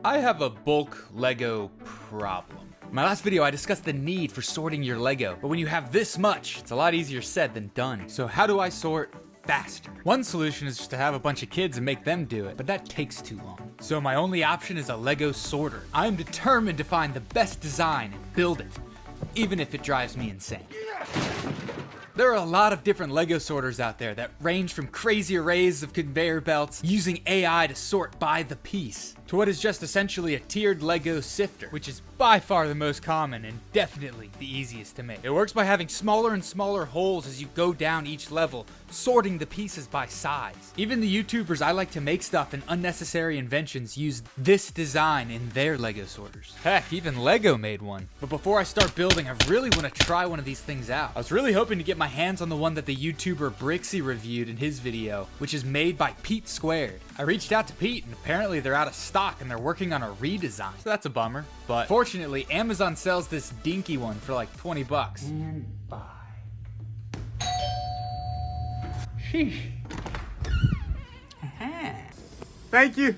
I have a bulk Lego problem. In my last video, I discussed the need for sorting your Lego, but when you have this much, it's a lot easier said than done. So how do I sort faster? One solution is just to have a bunch of kids and make them do it, but that takes too long. So my only option is a Lego sorter. I am determined to find the best design and build it, even if it drives me insane. There are a lot of different Lego sorters out there that range from crazy arrays of conveyor belts using AI to sort by the piece, to what is just essentially a tiered Lego sifter, which is by far the most common and definitely the easiest to make. It works by having smaller and smaller holes as you go down each level, sorting the pieces by size. Even the YouTubers I like to make stuff and unnecessary inventions use this design in their Lego sorters. Heck, even Lego made one. But before I start building, I really want to try one of these things out. I was really hoping to get my hands on the one that the YouTuber Brixie reviewed in his video, which is made by Pete Squared. I reached out to Pete and apparently they're out of stock and they're working on a redesign. So that's a bummer. But fortunately, Amazon sells this dinky one for like 20 bucks. And buy. Sheesh. Thank you.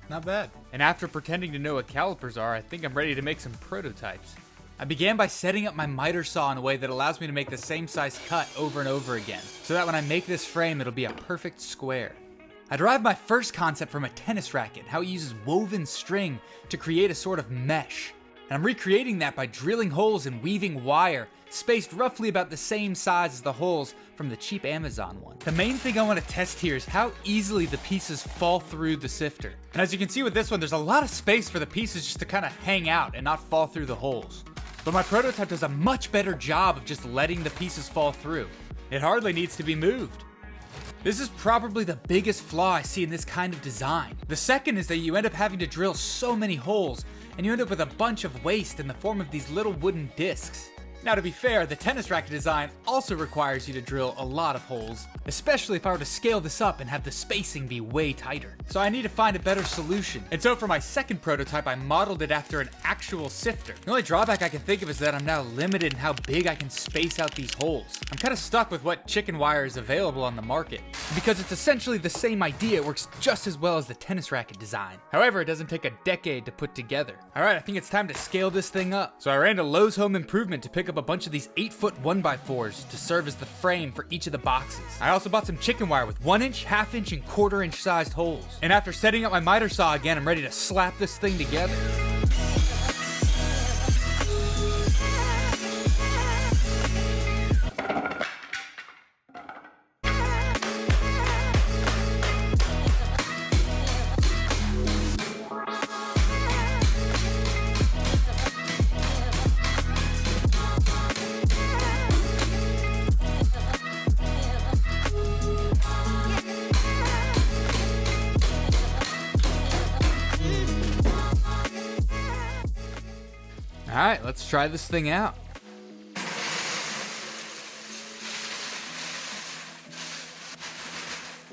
Not bad. And after pretending to know what calipers are, I think I'm ready to make some prototypes. I began by setting up my miter saw in a way that allows me to make the same size cut over and over again, so that when I make this frame, it'll be a perfect square. I derived my first concept from a tennis racket, how it uses woven string to create a sort of mesh. And I'm recreating that by drilling holes and weaving wire, spaced roughly about the same size as the holes from the cheap Amazon one. The main thing I want to test here is how easily the pieces fall through the sifter. And as you can see with this one, there's a lot of space for the pieces just to kind of hang out and not fall through the holes. But my prototype does a much better job of just letting the pieces fall through. It hardly needs to be moved. This is probably the biggest flaw I see in this kind of design. The second is that you end up having to drill so many holes, and you end up with a bunch of waste in the form of these little wooden discs. Now to be fair, the tennis racket design also requires you to drill a lot of holes, especially if I were to scale this up and have the spacing be way tighter. So I need to find a better solution. And so for my second prototype, I modeled it after an actual sifter. The only drawback I can think of is that I'm now limited in how big I can space out these holes. I'm kind of stuck with what chicken wire is available on the market. Because it's essentially the same idea, it works just as well as the tennis racket design. However, it doesn't take a decade to put together. Alright, I think it's time to scale this thing up. So I ran to Lowe's Home Improvement to pick up a bunch of these 8-foot 1x4s to serve as the frame for each of the boxes. I also bought some chicken wire with 1-inch, half-inch, and quarter-inch sized holes. And after setting up my miter saw again, I'm ready to slap this thing together. Alright, let's try this thing out.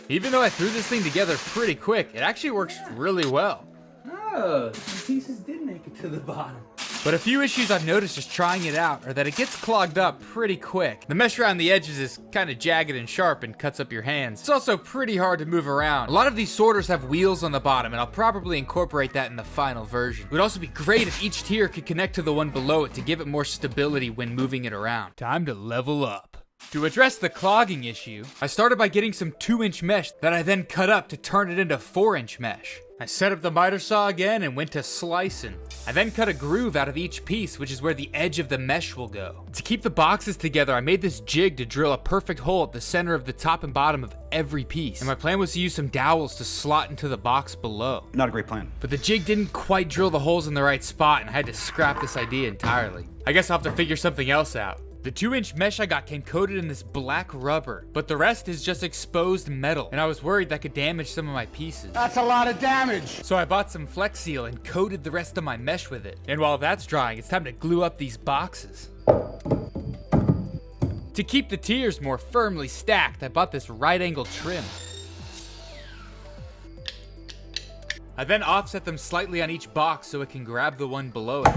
Even though I threw this thing together pretty quick, it actually works really well. Oh, some pieces did make it to the bottom. But a few issues I've noticed just trying it out are that it gets clogged up pretty quick. The mesh around the edges is kind of jagged and sharp and cuts up your hands. It's also pretty hard to move around. A lot of these sorters have wheels on the bottom, and I'll probably incorporate that in the final version. It would also be great if each tier could connect to the one below it to give it more stability when moving it around. Time to level up. To address the clogging issue, I started by getting some 2-inch mesh that I then cut up to turn it into 4-inch mesh. I set up the miter saw again and went to slicing. I then cut a groove out of each piece, which is where the edge of the mesh will go. To keep the boxes together, I made this jig to drill a perfect hole at the center of the top and bottom of every piece. And my plan was to use some dowels to slot into the box below. Not a great plan. But the jig didn't quite drill the holes in the right spot, and I had to scrap this idea entirely. I guess I'll have to figure something else out. The 2-inch mesh I got came coated in this black rubber, but the rest is just exposed metal, and I was worried that could damage some of my pieces. That's a lot of damage! So I bought some Flex Seal and coated the rest of my mesh with it. And while that's drying, it's time to glue up these boxes. To keep the tiers more firmly stacked, I bought this right angle trim. I then offset them slightly on each box so it can grab the one below it.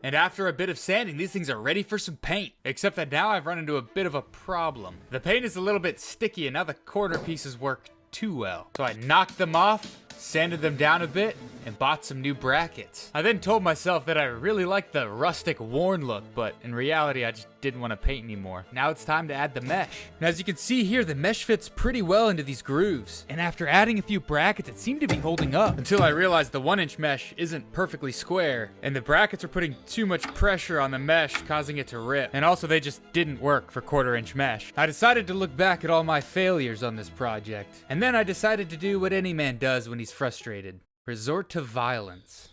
And after a bit of sanding, these things are ready for some paint. Except that now I've run into a bit of a problem. The paint is a little bit sticky and now the corner pieces work too well. So I knocked them off, sanded them down a bit, and bought some new brackets. I then told myself that I really liked the rustic, worn look, but in reality I just didn't want to paint anymore. Now it's time to add the mesh. And as you can see here, the mesh fits pretty well into these grooves. And after adding a few brackets, it seemed to be holding up. Until I realized the 1-inch mesh isn't perfectly square, and the brackets are putting too much pressure on the mesh, causing it to rip. And also they just didn't work for 1/4-inch mesh. I decided to look back at all my failures on this project. And then I decided to do what any man does when he's frustrated. Resort to violence.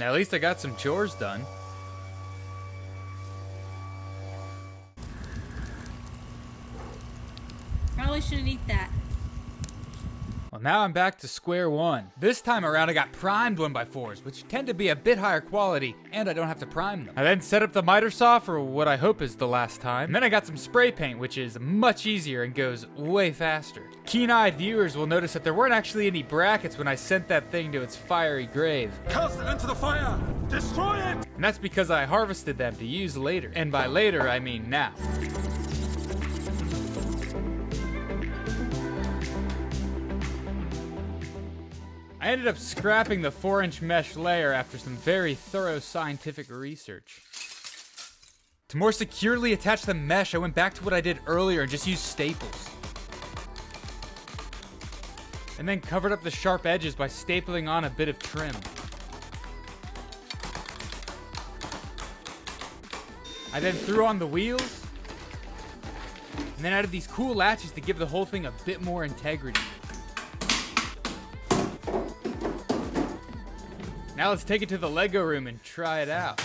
Now, at least I got some chores done. Probably shouldn't eat that. Well, now I'm back to square one. This time around I got primed 1x4s, which tend to be a bit higher quality, and I don't have to prime them. I then set up the miter saw for what I hope is the last time. And then I got some spray paint, which is much easier and goes way faster. Keen-eyed viewers will notice that there weren't actually any brackets when I sent that thing to its fiery grave. Cast it into the fire! Destroy it! And that's because I harvested them to use later. And by later, I mean now. I ended up scrapping the 4-inch mesh layer after some very thorough scientific research. To more securely attach the mesh, I went back to what I did earlier and just used staples. And then covered up the sharp edges by stapling on a bit of trim. I then threw on the wheels, and then added these cool latches to give the whole thing a bit more integrity. Now let's take it to the Lego room and try it out.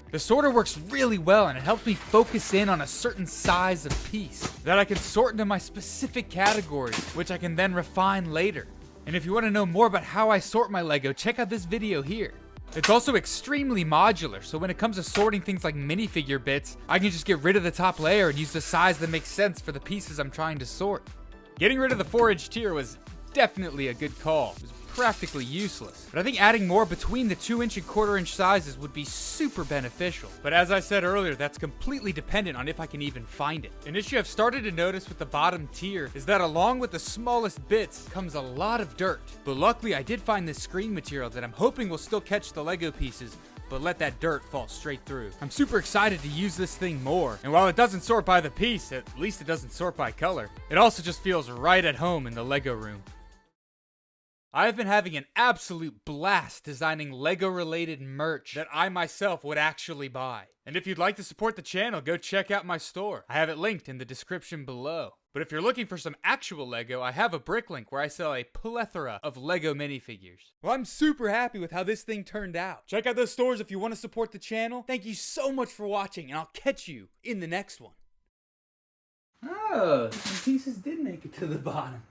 The sorter works really well and it helps me focus in on a certain size of piece that I can sort into my specific categories, which I can then refine later. And if you want to know more about how I sort my Lego, check out this video here. It's also extremely modular, so when it comes to sorting things like minifigure bits, I can just get rid of the top layer and use the size that makes sense for the pieces I'm trying to sort. Getting rid of the 4-inch tier was definitely a good call. It was practically useless. But I think adding more between the 2-inch and 1/4-inch sizes would be super beneficial. But as I said earlier, that's completely dependent on if I can even find it. An issue I've started to notice with the bottom tier is that along with the smallest bits comes a lot of dirt. But luckily I did find this screen material that I'm hoping will still catch the Lego pieces, but let that dirt fall straight through. I'm super excited to use this thing more. And while it doesn't sort by the piece, at least it doesn't sort by color. It also just feels right at home in the Lego room. I've been having an absolute blast designing Lego-related merch that I myself would actually buy. And if you'd like to support the channel, go check out my store. I have it linked in the description below. But if you're looking for some actual Lego, I have a Bricklink where I sell a plethora of Lego minifigures. Well, I'm super happy with how this thing turned out. Check out those stores if you want to support the channel. Thank you so much for watching, and I'll catch you in the next one. Oh, some pieces did make it to the bottom.